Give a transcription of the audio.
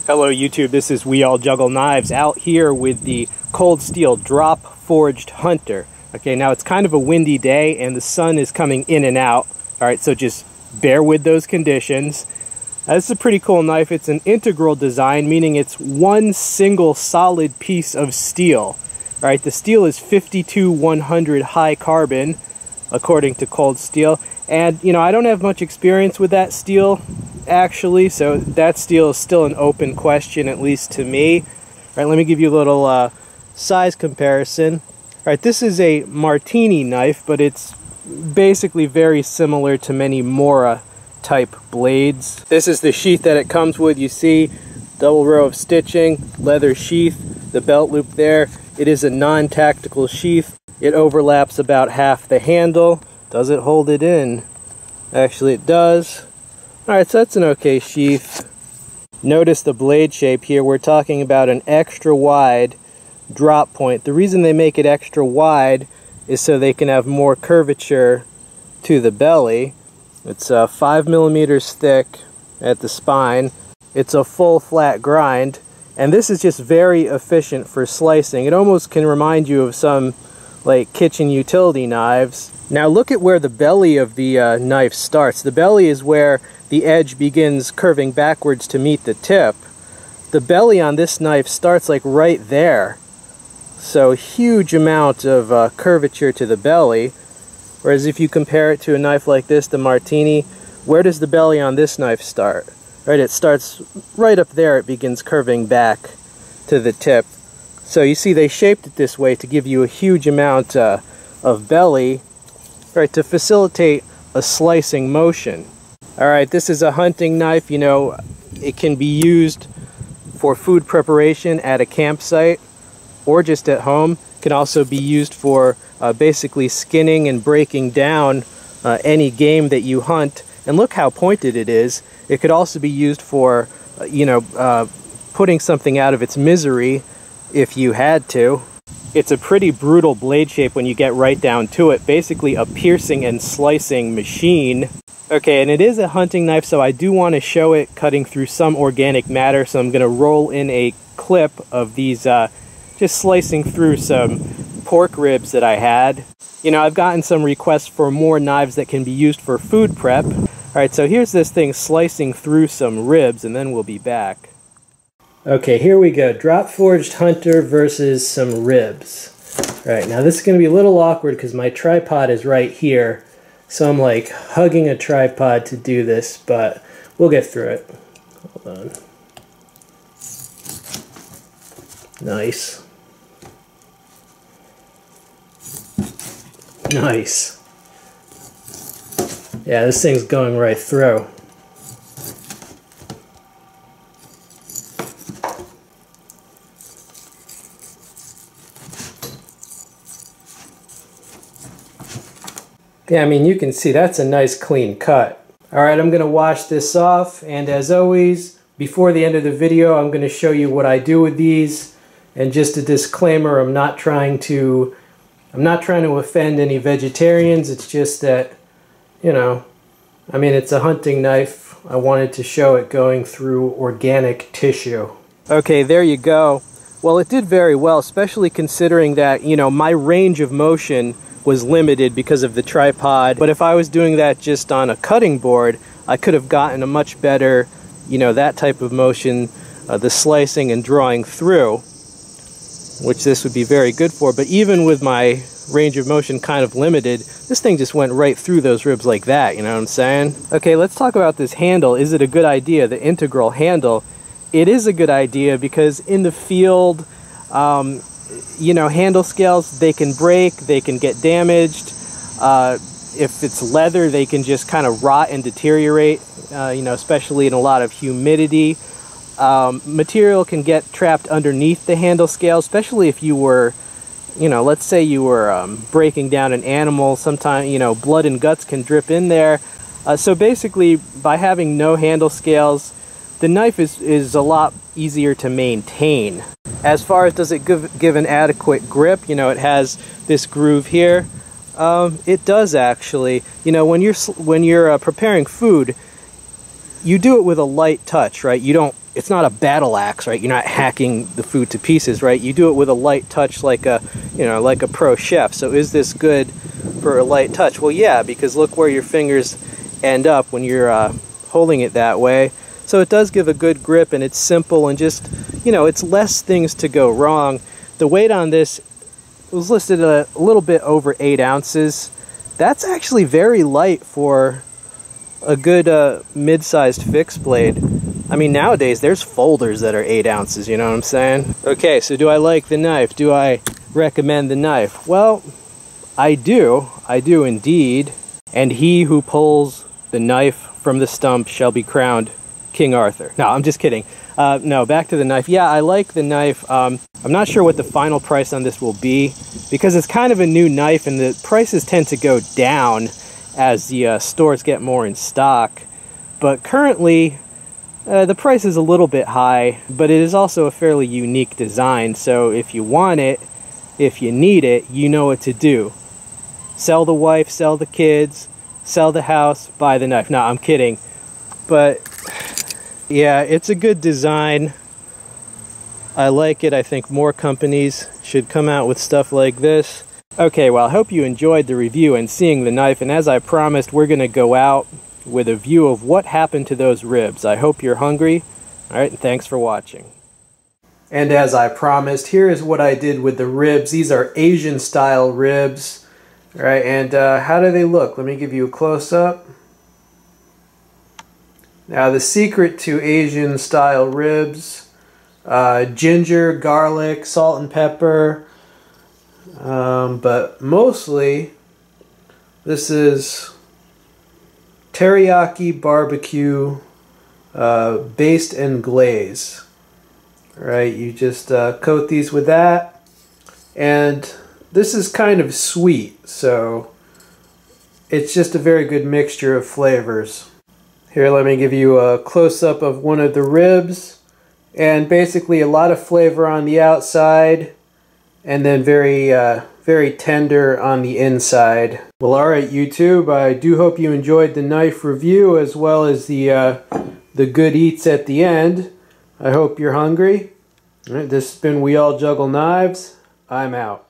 Hello YouTube, this is We All Juggle Knives out here with the Cold Steel Drop Forged Hunter. Okay, now it's kind of a windy day and the sun is coming in and out. Alright, so just bear with those conditions. This is a pretty cool knife. It's an integral design, meaning it's one single solid piece of steel. Alright, the steel is 52-100 high carbon, according to Cold Steel. And, you know, I don't have much experience with that steel, actually, so that steel is still an open question, at least to me. All right, let me give you a little size comparison. All right, this is a martini knife, but it's basically very similar to many Mora type blades. This is the sheath that it comes with. You see double row of stitching, leather sheath, the belt loop there. It is a non-tactical sheath. It overlaps about half the handle. Does it hold it in? Actually, it does. Alright, so that's an okay sheath. Notice the blade shape here. We're talking about an extra wide drop point. The reason they make it extra wide is so they can have more curvature to the belly. It's 5 millimeters thick at the spine. It's a full flat grind, and this is just very efficient for slicing. It almost can remind you of some like kitchen utility knives. Now look at where the belly of the knife starts. The belly is where the edge begins curving backwards to meet the tip. The belly on this knife starts like right there. So huge amount of curvature to the belly. Whereas if you compare it to a knife like this, the Martini, where does the belly on this knife start? Right, it starts right up there. It begins curving back to the tip. So you see they shaped it this way to give you a huge amount of belly, right, to facilitate a slicing motion. Alright, this is a hunting knife. You know, it can be used for food preparation at a campsite or just at home. It can also be used for basically skinning and breaking down any game that you hunt. And look how pointed it is. It could also be used for, putting something out of its misery if you had to. It's a pretty brutal blade shape when you get right down to it. Basically a piercing and slicing machine. Okay, and it is a hunting knife, so I do want to show it cutting through some organic matter, so I'm going to roll in a clip of these just slicing through some pork ribs that I had. You know, I've gotten some requests for more knives that can be used for food prep. Alright, so here's this thing slicing through some ribs, and then we'll be back. Okay, here we go. Drop Forged Hunter versus some ribs. Alright, now this is going to be a little awkward because my tripod is right here. So I'm like hugging a tripod to do this, but we'll get through it. Hold on. Nice. Nice. Yeah, this thing's going right through. Yeah, I mean, you can see that's a nice clean cut. Alright, I'm going to wash this off, and as always, before the end of the video, I'm going to show you what I do with these. And just a disclaimer, I'm not trying to offend any vegetarians. It's just that, you know, I mean, it's a hunting knife. I wanted to show it going through organic tissue. Okay, there you go. Well, it did very well, especially considering that, you know, my range of motion was limited because of the tripod. But if I was doing that just on a cutting board, I could have gotten a much better, you know, that type of motion, the slicing and drawing through, which this would be very good for. But even with my range of motion kind of limited, this thing just went right through those ribs like that, you know what I'm saying? Okay, let's talk about this handle. Is it a good idea, the integral handle? It is a good idea because in the field, you know, handle scales, they can break, they can get damaged. If it's leather, they can just kind of rot and deteriorate, you know, especially in a lot of humidity. Material can get trapped underneath the handle scale, especially if you were, you know, let's say you were breaking down an animal. Sometimes, you know, blood and guts can drip in there. So basically, by having no handle scales, the knife is a lot easier to maintain. As far as does it give an adequate grip, you know, it has this groove here. It does actually. You know, when you're preparing food, you do it with a light touch, right? You don't it's not a battle axe, right? You're not hacking the food to pieces, right? You do it with a light touch, like a, you know, like a pro chef. So is this good for a light touch? Well, yeah, because look where your fingers end up when you're holding it that way. So it does give a good grip, and it's simple, and just, you know, it's less things to go wrong. The weight on this was listed a little bit over 8 ounces. That's actually very light for a good mid-sized fixed blade. I mean, nowadays there's folders that are 8 ounces, you know what I'm saying? Okay, so do I like the knife? Do I recommend the knife? Well, I do indeed. And he who pulls the knife from the stump shall be crowned King Arthur. No, I'm just kidding. No, back to the knife. Yeah, I like the knife. I'm not sure what the final price on this will be, because it's kind of a new knife and the prices tend to go down as the stores get more in stock. But currently, the price is a little bit high, but it is also a fairly unique design. So if you want it, if you need it, you know what to do. Sell the wife, sell the kids, sell the house, buy the knife. No, I'm kidding. But yeah, it's a good design. I like it. I think more companies should come out with stuff like this. Okay, well, I hope you enjoyed the review and seeing the knife. And as I promised, we're going to go out with a view of what happened to those ribs. I hope you're hungry. All right, and thanks for watching. And as I promised, here is what I did with the ribs. These are Asian style ribs. All right, and how do they look? Let me give you a close-up. Now, the secret to Asian style ribs, ginger, garlic, salt and pepper, but mostly this is teriyaki barbecue baste and glaze. All right, you just coat these with that, and this is kind of sweet, so it's just a very good mixture of flavors. Here, let me give you a close-up of one of the ribs, and basically a lot of flavor on the outside, and then very tender on the inside. Well, alright YouTube, I do hope you enjoyed the knife review as well as the good eats at the end. I hope you're hungry. All right, this has been We All Juggle Knives. I'm out.